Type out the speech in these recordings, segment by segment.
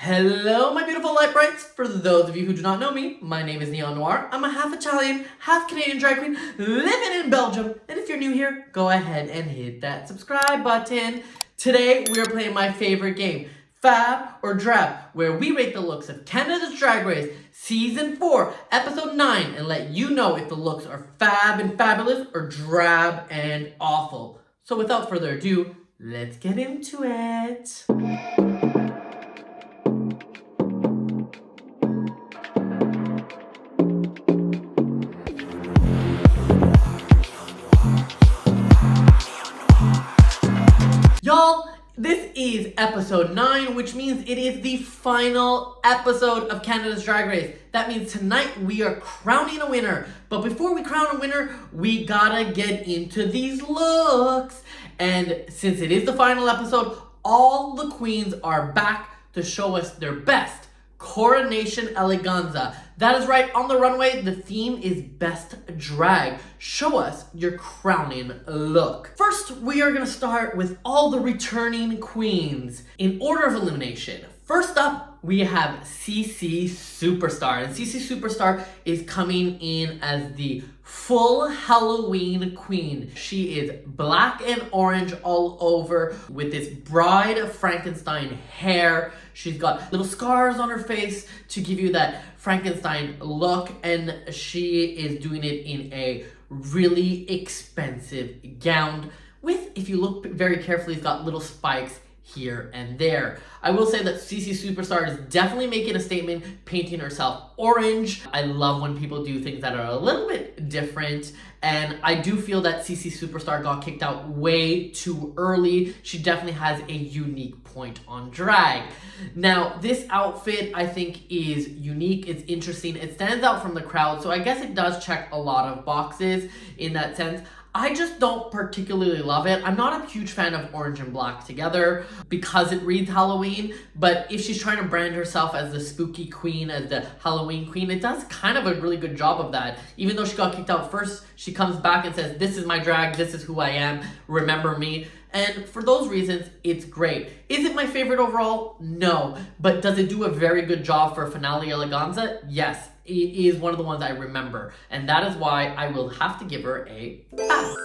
Hello, my beautiful light brights. For those of you who do not know me, my name is Neon Noire. I'm a half Italian, half Canadian drag queen living in Belgium. And if you're new here, go ahead and hit that subscribe button. Today, we are playing my favorite game, FAB or DRAB, where we rate the looks of Canada's Drag Race Season 4, Episode 9, and let you know if the looks are fab and fabulous or drab and awful. So without further ado, let's get into it. Y'all, this is episode 9, which means it is the final episode of Canada's Drag Race. That means tonight we are crowning a winner. But before we crown a winner, we gotta get into these looks. And since it is the final episode, all the queens are back to show us their best. Coronation Eleganza. That is right, on the runway, the theme is best drag. Show us your crowning look. First, we are gonna start with all the returning queens in order of elimination. First up, we have CC Superstar, and CC Superstar is coming in as the full Halloween queen. She is black and orange all over with this Bride of Frankenstein hair. She's got little scars on her face to give you that Frankenstein look, and she is doing it in a really expensive gown with, if you look very carefully, it's got little spikes here and there. I will say that CC Superstar is definitely making a statement, painting herself orange. I love when people do things that are a little bit different, and I do feel that CC Superstar got kicked out way too early. She definitely has a unique point on drag. Now, this outfit I think is unique, it's interesting, it stands out from the crowd, so I guess it does check a lot of boxes in that sense. I just don't particularly love it. I'm not a huge fan of orange and black together because it reads Halloween, but if she's trying to brand herself as the spooky queen, as the Halloween queen, it does kind of a really good job of that. Even though she got kicked out first, she comes back and says, this is my drag, this is who I am, remember me. And for those reasons, it's great. Is it my favorite overall? No. But does it do a very good job for Finale Eleganza? Yes. It is one of the ones I remember. And that is why I will have to give her a pass.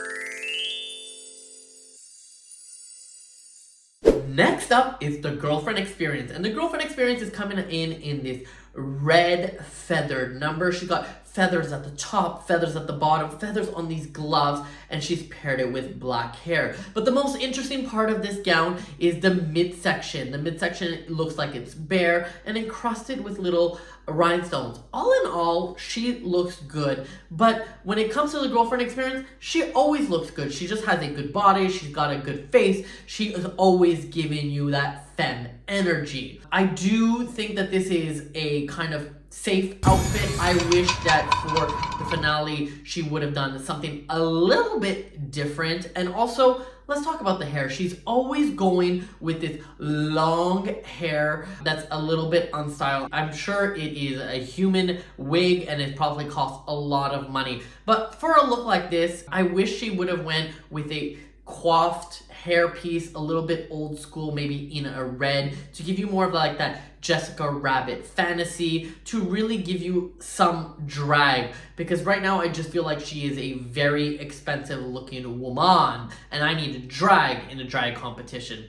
Next up is the Girlfriend Experience. And the Girlfriend Experience is coming in this red feathered number. She got feathers at the top, feathers at the bottom, feathers on these gloves, and she's paired it with black hair. But the most interesting part of this gown is the midsection. The midsection looks like it's bare and encrusted with little rhinestones. All in all, she looks good. But when it comes to the Girlfriend Experience, she always looks good. She just has a good body. She's got a good face. She is always giving you that femme energy. I do think that this is a kind of safe outfit. I wish that for the finale she would have done something a little bit different. And also, let's talk about the hair. She's always going with this long hair that's a little bit unstyled. I'm sure it is a human wig and it probably costs a lot of money. But for a look like this, I wish she would have went with a coiffed hair piece, a little bit old school, maybe in a red, to give you more of like that Jessica Rabbit fantasy, to really give you some drag. Because right now I just feel like she is a very expensive looking woman and I need to drag in a drag competition.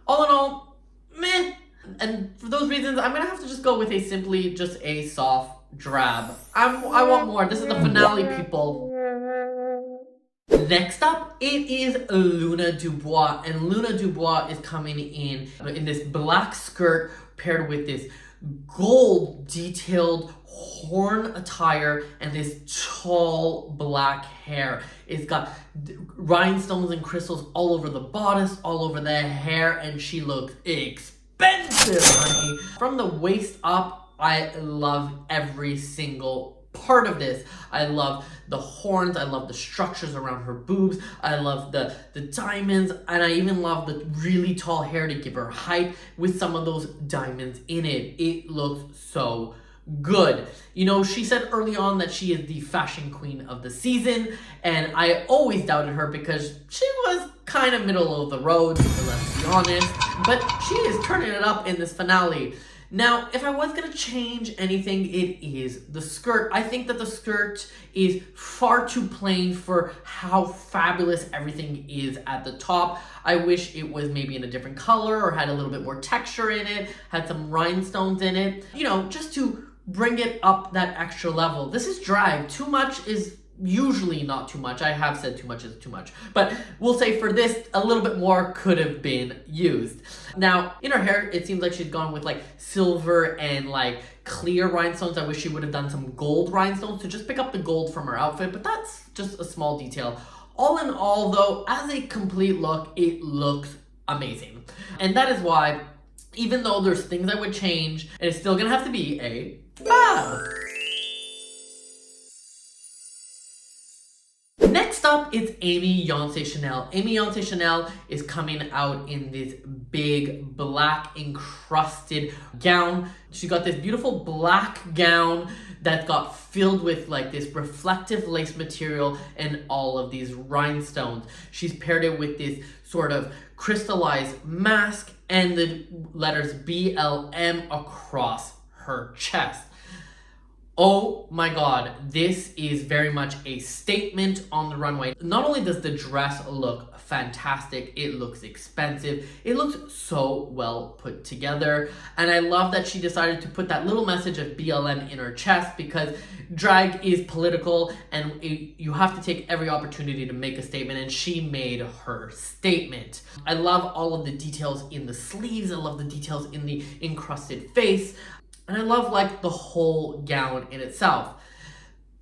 All in all, meh. And for those reasons, I'm gonna have to just go with just a soft drab. I want more. This is the finale, people. Next up, it is Luna Dubois, and Luna Dubois is coming in this black skirt paired with this gold detailed horn attire and this tall black hair. It's got rhinestones and crystals all over the bodice, all over the hair, and she looks expensive, honey. From the waist up, I love every single part of this. I love the horns, I love the structures around her boobs, I love the diamonds, and I even love the really tall hair to give her height with some of those diamonds in it. It looks so good. You know, she said early on that she is the fashion queen of the season, and I always doubted her because she was kind of middle of the road, let's be honest, but she is turning it up in this finale. Now, if I was gonna change anything, it is the skirt. I think that the skirt is far too plain for how fabulous everything is at the top. I wish it was maybe in a different color or had a little bit more texture in it, had some rhinestones in it, you know, just to bring it up that extra level. This is drag. Too much is usually not too much. I have said too much is too much, but we'll say for this, a little bit more could have been used. Now, in her hair, it seems like she's gone with like silver and like clear rhinestones. I wish she would have done some gold rhinestones to just pick up the gold from her outfit, but that's just a small detail. All in all, though, as a complete look, it looks amazing. And that is why, even though there's things I would change, it's still gonna have to be a FAB. Next up, it's Amy Yonce Chanel. Amy Yonce Chanel is coming out in this big black encrusted gown. She got this beautiful black gown that got filled with like this reflective lace material and all of these rhinestones. She's paired it with this sort of crystallized mask and the letters BLM across her chest. Oh my god, this is very much a statement on the runway. Not only does the dress look fantastic, it looks expensive, it looks so well put together, and I love that she decided to put that little message of BLM in her chest, because drag is political and you have to take every opportunity to make a statement, and she made her statement. I love all of the details in the sleeves, I love the details in the encrusted face, and I love like the whole gown in itself.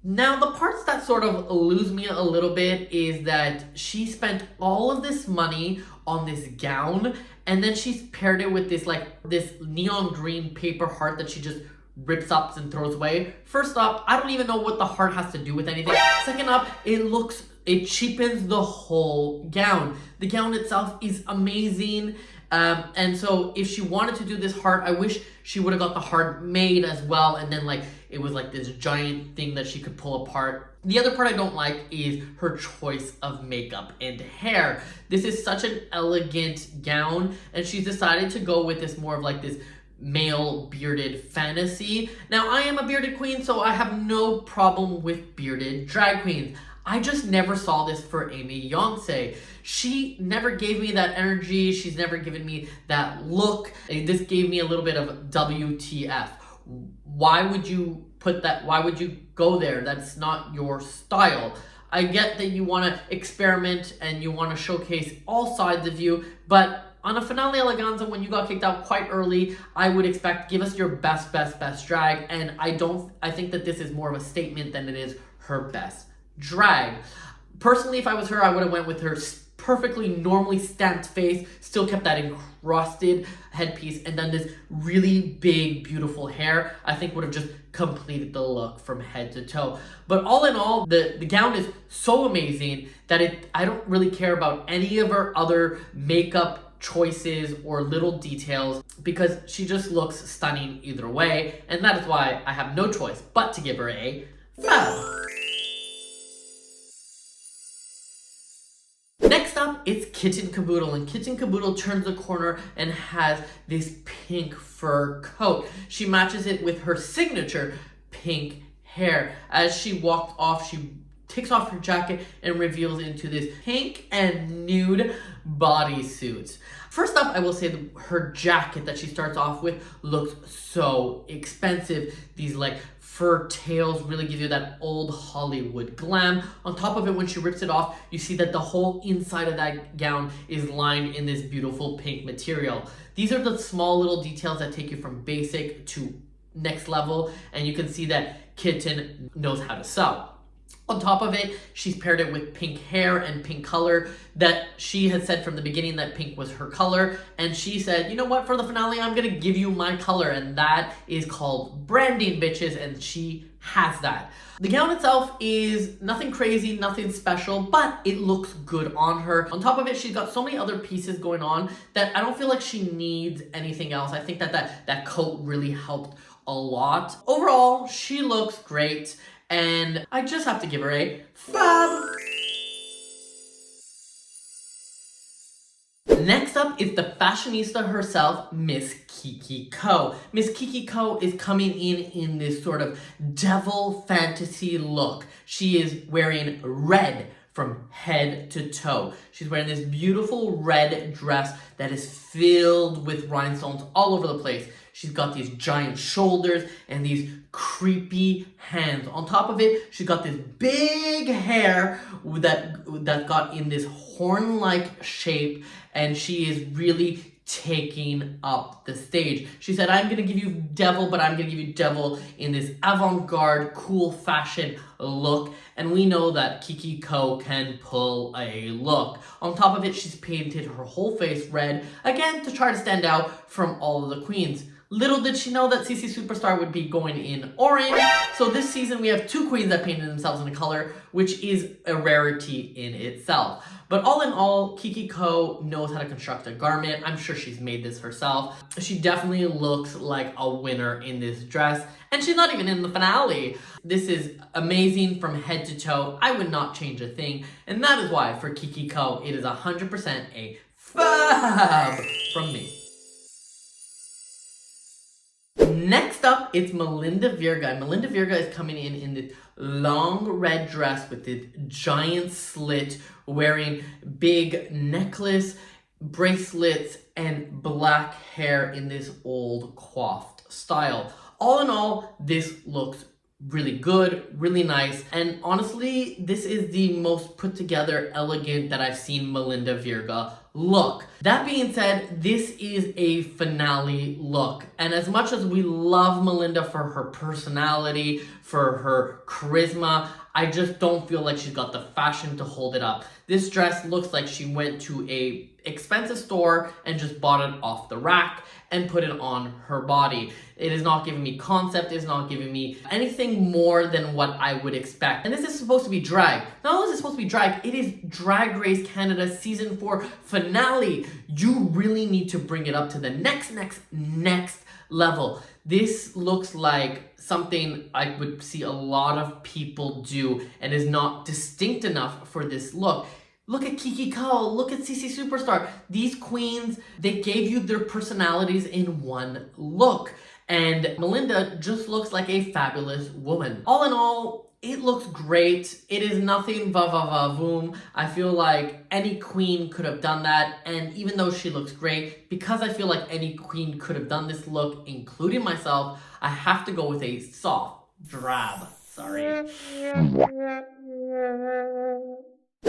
Now, the parts that sort of lose me a little bit is that she spent all of this money on this gown, and then she's paired it with this like this neon green paper heart that she just rips up and throws away. First up, I don't even know what the heart has to do with anything. Second up, it cheapens the whole gown. The gown itself is amazing. And so if she wanted to do this heart, I wish she would have got the heart made as well, and then like it was like this giant thing that she could pull apart. The other part I don't like is her choice of makeup and hair. This is such an elegant gown, and she's decided to go with this more of like this male bearded fantasy. Now, I am a bearded queen, so I have no problem with bearded drag queens. I just never saw this for Amy Yonce. She never gave me that energy. She's never given me that look. This gave me a little bit of WTF. Why would you put that? Why would you go there? That's not your style. I get that you want to experiment and you want to showcase all sides of you, but on a finale eleganza, when you got kicked out quite early, I would expect, give us your best drag, and I think that this is more of a statement than it is her best drag. Personally, if I was her, I would have went with her perfectly normally stamped face, still kept that encrusted headpiece, and done this really big, beautiful hair. I think would have just completed the look from head to toe. But all in all, the gown is so amazing that I don't really care about any of her other makeup choices or little details, because she just looks stunning either way, and that is why I have no choice but to give her a FAB. Next up, it's Kitten Caboodle, and Kitten Caboodle turns the corner and has this pink fur coat. She matches it with her signature pink hair. As she walked off, she takes off her jacket and reveals into this pink and nude bodysuit. First up, I will say her jacket that she starts off with looks so expensive. These like fur tails really give you that old Hollywood glam. On top of it, when she rips it off, you see that the whole inside of that gown is lined in this beautiful pink material. These are the small little details that take you from basic to next level, and you can see that Kitten knows how to sew. On top of it, she's paired it with pink hair and pink color that she had said from the beginning that pink was her color. And she said, you know what, for the finale, I'm gonna give you my color. And that is called branding, bitches. And she has that. The gown itself is nothing crazy, nothing special, but it looks good on her. On top of it, she's got so many other pieces going on that I don't feel like she needs anything else. I think that coat really helped a lot. Overall, she looks great. And I just have to give her a FAB. Next up is the fashionista herself, Miss Kiki Ko. Miss Kiki Ko is coming in this sort of devil fantasy look. She is wearing red from head to toe. She's wearing this beautiful red dress that is filled with rhinestones all over the place. She's got these giant shoulders and these creepy hands. On top of it, she's got this big hair that got in this horn-like shape, and she is really taking up the stage. She said, I'm gonna give you devil, but I'm gonna give you devil in this avant-garde, cool fashion look. And we know that Kiki Ko can pull a look. On top of it, she's painted her whole face red, again, to try to stand out from all of the queens. Little did she know that CC Superstar would be going in orange. So this season we have two queens that painted themselves in a color, which is a rarity in itself. But all in all, Kiki Ko knows how to construct a garment. I'm sure she's made this herself. She definitely looks like a winner in this dress. And she's not even in the finale. This is amazing from head to toe. I would not change a thing. And that is why for Kiki Ko, it is 100% a FAB from me. Next up, it's Melinda Virga. And Melinda Virga is coming in this long red dress with this giant slit, wearing big necklace, bracelets, and black hair in this old coiffed style. All in all, this looks really good, really nice, and honestly, this is the most put together, elegant that I've seen Melinda Virga look. That being said, this is a finale look, and as much as we love Melinda for her personality, for her charisma, I just don't feel like she's got the fashion to hold it up. This dress looks like she went to a expensive store and just bought it off the rack and put it on her body. It is not giving me concept, it is not giving me anything more than what I would expect. And this is supposed to be drag. Not only is it supposed to be drag, it is Drag Race Canada Season 4 finale. You really need to bring it up to the next level. This looks like something I would see a lot of people do and is not distinct enough for this look. Look at Kiki Ko, look at CC Superstar. These queens, they gave you their personalities in one look. And Melinda just looks like a fabulous woman. All in all, it looks great. It is nothing va-va-va-voom. I feel like any queen could have done that. And even though she looks great, because I feel like any queen could have done this look, including myself, I have to go with a soft drab. Sorry.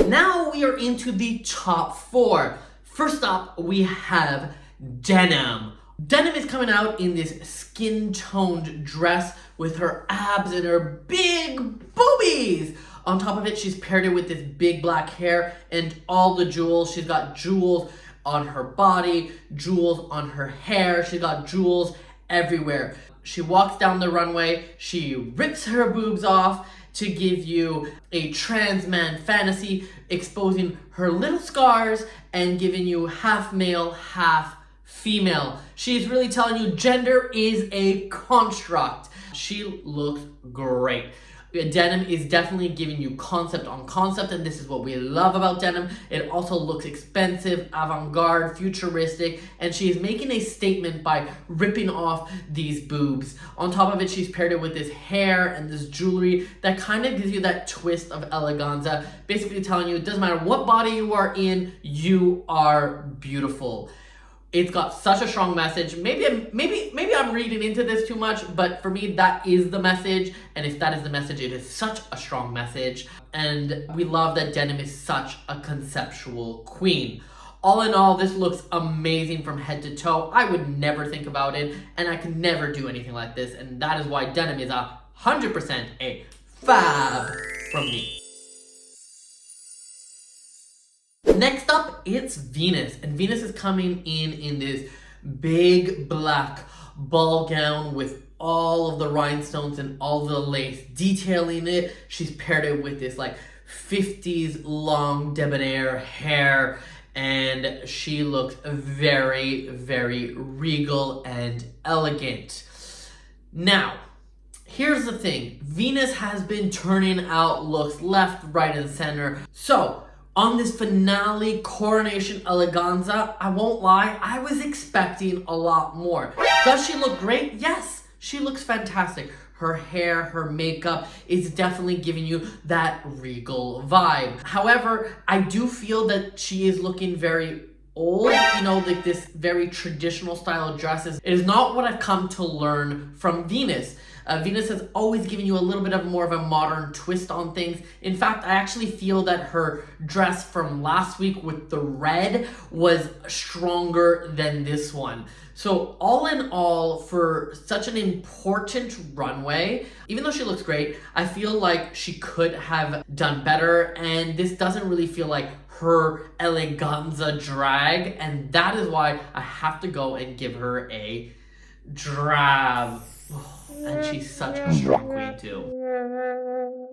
Now we are into the top 4. First up, we have denim. Denim is coming out in this skin-toned dress with her abs and her big boobies. On top of it, she's paired it with this big black hair and all the jewels. She's got jewels on her body, jewels on her hair. She's got jewels everywhere. She walks down the runway. She rips her boobs off to give you a trans man fantasy, exposing her little scars and giving you half male, half female. She's really telling you gender is a construct. She looks great. Denim is definitely giving you concept on concept, and this is what we love about denim. It also looks expensive, avant-garde, futuristic, and she is making a statement by ripping off these boobs. On top of it, she's paired it with this hair and this jewelry that kind of gives you that twist of eleganza, basically telling you it doesn't matter what body you are in, you are beautiful. It's got such a strong message. Maybe I'm reading into this too much, but for me, that is the message. And if that is the message, it is such a strong message. And we love that denim is such a conceptual queen. All in all, this looks amazing from head to toe. I would never think about it, and I could never do anything like this. And that is why denim is 100% a FAB from me. Next up, it's Venus. And Venus is coming in this big black ball gown with all of the rhinestones and all the lace detailing it. She's paired it with this like 50s long debonair hair, and she looks very, very regal and elegant. Now, here's the thing. Venus has been turning out looks left, right, and center. So, On this finale Coronation Eleganza, I won't lie, I was expecting a lot more. Does she look great? Yes, she looks fantastic. Her hair, her makeup is definitely giving you that regal vibe. However, I do feel that she is looking very old, you know, like this very traditional style of dresses. It is not what I've come to learn from Venus. Venus has always given you a little bit of more of a modern twist on things. In fact, I actually feel that her dress from last week with the red was stronger than this one. So all in all, for such an important runway, even though she looks great, I feel like she could have done better, and this doesn't really feel like her eleganza drag, and that is why I have to go and give her a DRAB. And she's such a strong queen too.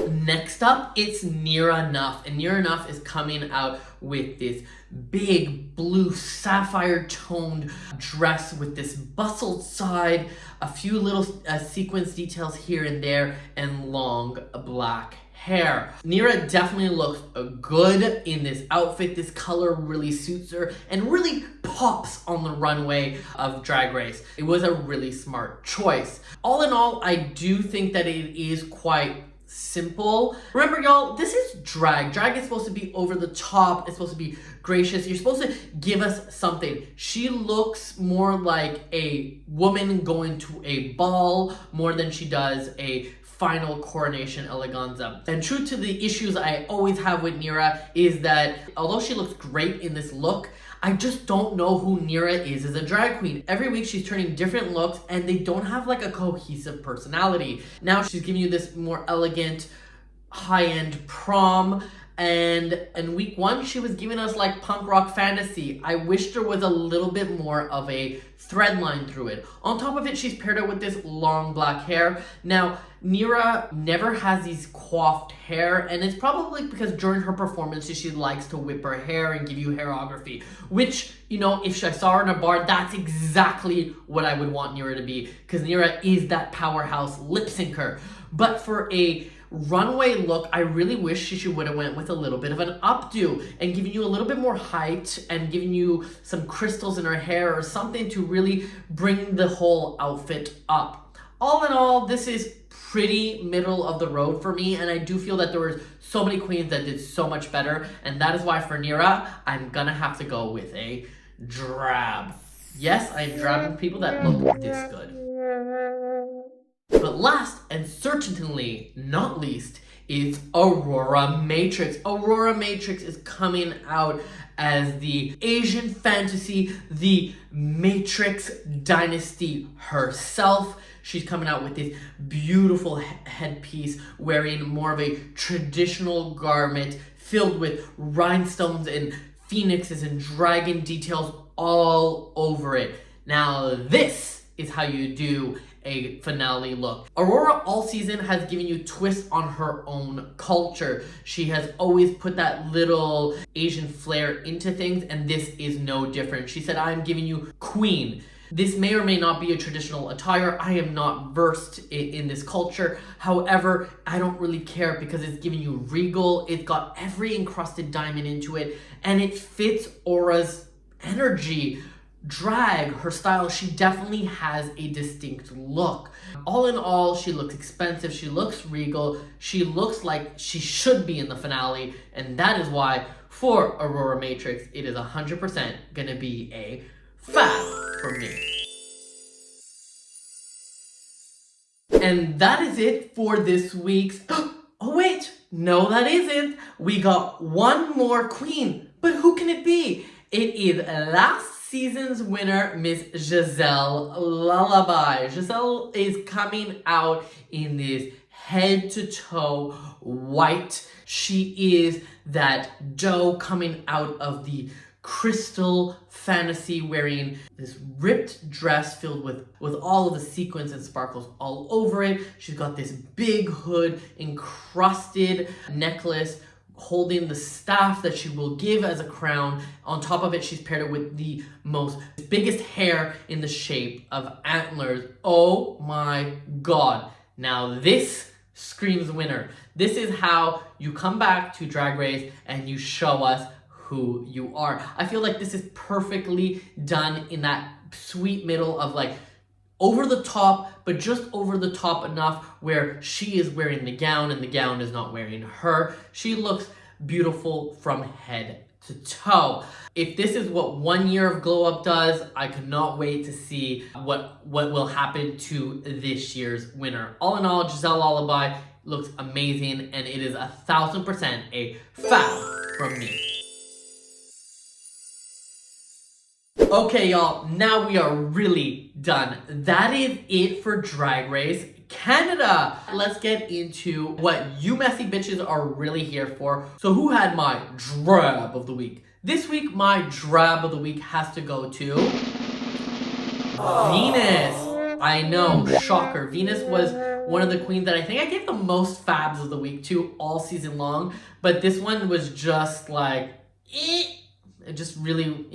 Next up, it's Neon Noire, and Neon Noire is coming out with this big blue sapphire toned dress with this bustled side, a few little sequence details here and there, and long black hair. Neon definitely looks good in this outfit. This color really suits her and really pops on the runway of Drag Race. It was a really smart choice. All in all, I do think that it is quite simple. Remember, y'all, this is drag. Drag is supposed to be over the top. It's supposed to be gracious. You're supposed to give us something. She looks more like a woman going to a ball more than she does a final Coronation Eleganza. And true to the issues I always have with Neon is that although she looks great in this look, I just don't know who Neon is as a drag queen. Every week she's turning different looks and they don't have like a cohesive personality. Now she's giving you this more elegant, high-end prom, and in week one she was giving us like punk rock fantasy. I wish there was a little bit more of a thread line through it. On top of it, she's paired it with this long black hair. Now, Neon never has these coiffed hair, and it's probably because during her performances she likes to whip her hair and give you hairography, which, you know, if I saw her in a bar, that's exactly what I would want Neon to be, because Neon is that powerhouse lip syncer. But for a runway look, I really wish she would have went with a little bit of an updo and giving you a little bit more height and giving you some crystals in her hair or something to really bring the whole outfit up. All in all, this is pretty middle of the road for me, and I do feel that there were so many queens that did so much better, and that is why for Neon, I'm gonna have to go with a DRAB. Yes, I'm drabbing people that look this good. But last and certainly not least is Aurora Matrix. Aurora Matrix is coming out as the Asian fantasy, the Matrix dynasty herself. She's coming out with this beautiful headpiece, wearing more of a traditional garment filled with rhinestones and phoenixes and dragon details all over it. Now this is how you do a finale look. Aurora all season has given you twists on her own culture. She has always put that little Asian flair into things, and this is no different. She said, I'm giving you queen. This may or may not be a traditional attire. I am not versed in this culture. However, I don't really care because it's giving you regal. It's got every encrusted diamond into it, and it fits Aura's energy. Drag, her style, she definitely has a distinct look. All in all, she looks expensive, she looks regal, she looks like she should be in the finale, and that is why for Aurora Matrix, it is 100% gonna be a FAB for me. And that is it for this week's... Oh wait, no that isn't. We got one more queen, but who can it be? It is last season's winner, Miss Giselle Lullaby. Giselle is coming out in this head-to-toe white. She is that doe coming out of the crystal fantasy, wearing this ripped dress filled with all of the sequins and sparkles all over it. She's got this big hood, encrusted necklace, holding the staff that she will give as a crown. On top of it, she's paired it with the biggest hair in the shape of antlers. Oh my god. Now this screams winner. This is how you come back to Drag Race and you show us who you are. I feel like this is perfectly done in that sweet middle of like over the top, but just over the top enough where she is wearing the gown and the gown is not wearing her. She looks beautiful from head to toe. If this is what 1 year of Glow Up does, I could not wait to see what will happen to this year's winner. All in all, Giselle Lullaby looks amazing, and it is 1000% a FAB from me. Okay, y'all, now we are really done. That is it for Drag Race Canada. Let's get into what you messy bitches are really here for. So who had my drab of the week? This week, my drab of the week has to go to Venus. I know, shocker. Venus was one of the queens that I think I gave the most fabs of the week to all season long, but this one was just like, it just really,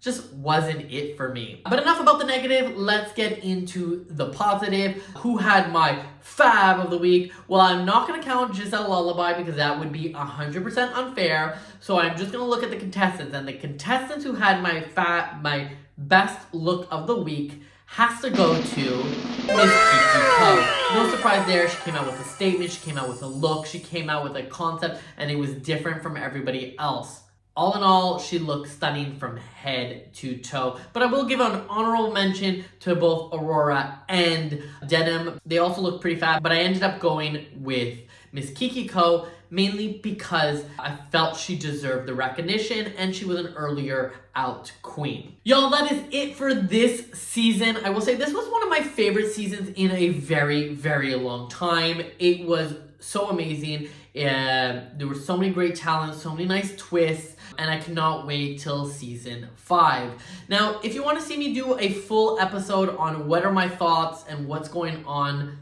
just wasn't it for me. But enough about the negative, let's get into the positive. Who had my fab of the week? Well, I'm not gonna count Giselle Lullaby because that would be 100% unfair. So I'm just gonna look at the contestants, and the contestants who had my best look of the week has to go to Miss Kiki Ko. No surprise there, she came out with a statement, she came out with a look, she came out with a concept, and it was different from everybody else. All in all, she looked stunning from head to toe. But I will give an honorable mention to both Aurora and Denim. They also look pretty fab, but I ended up going with Miss Kiki Ko, mainly because I felt she deserved the recognition and she was an earlier out queen. Y'all, that is it for this season. I will say this was one of my favorite seasons in a very, very long time. It was so amazing. There were so many great talents, so many nice twists, and I cannot wait till season 5. Now, if you want to see me do a full episode on what are my thoughts and what's going on,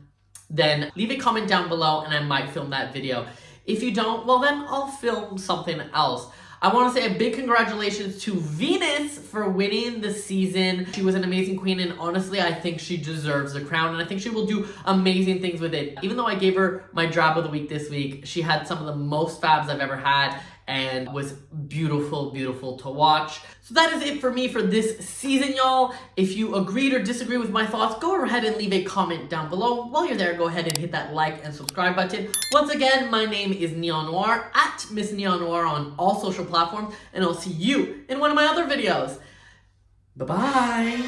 then leave a comment down below and I might film that video. If you don't, well then I'll film something else. I want to say a big congratulations to Venus for winning the season. She was an amazing queen, and honestly, I think she deserves the crown, and I think she will do amazing things with it. Even though I gave her my drab of the week this week, she had some of the most fabs I've ever had, and was beautiful, beautiful to watch. So that is it for me for this season, y'all. If you agreed or disagree with my thoughts, go ahead and leave a comment down below. While you're there, go ahead and hit that like and subscribe button. Once again, my name is Neon Noire, at Miss Neon Noire on all social platforms, and I'll see you in one of my other videos. Bye-bye.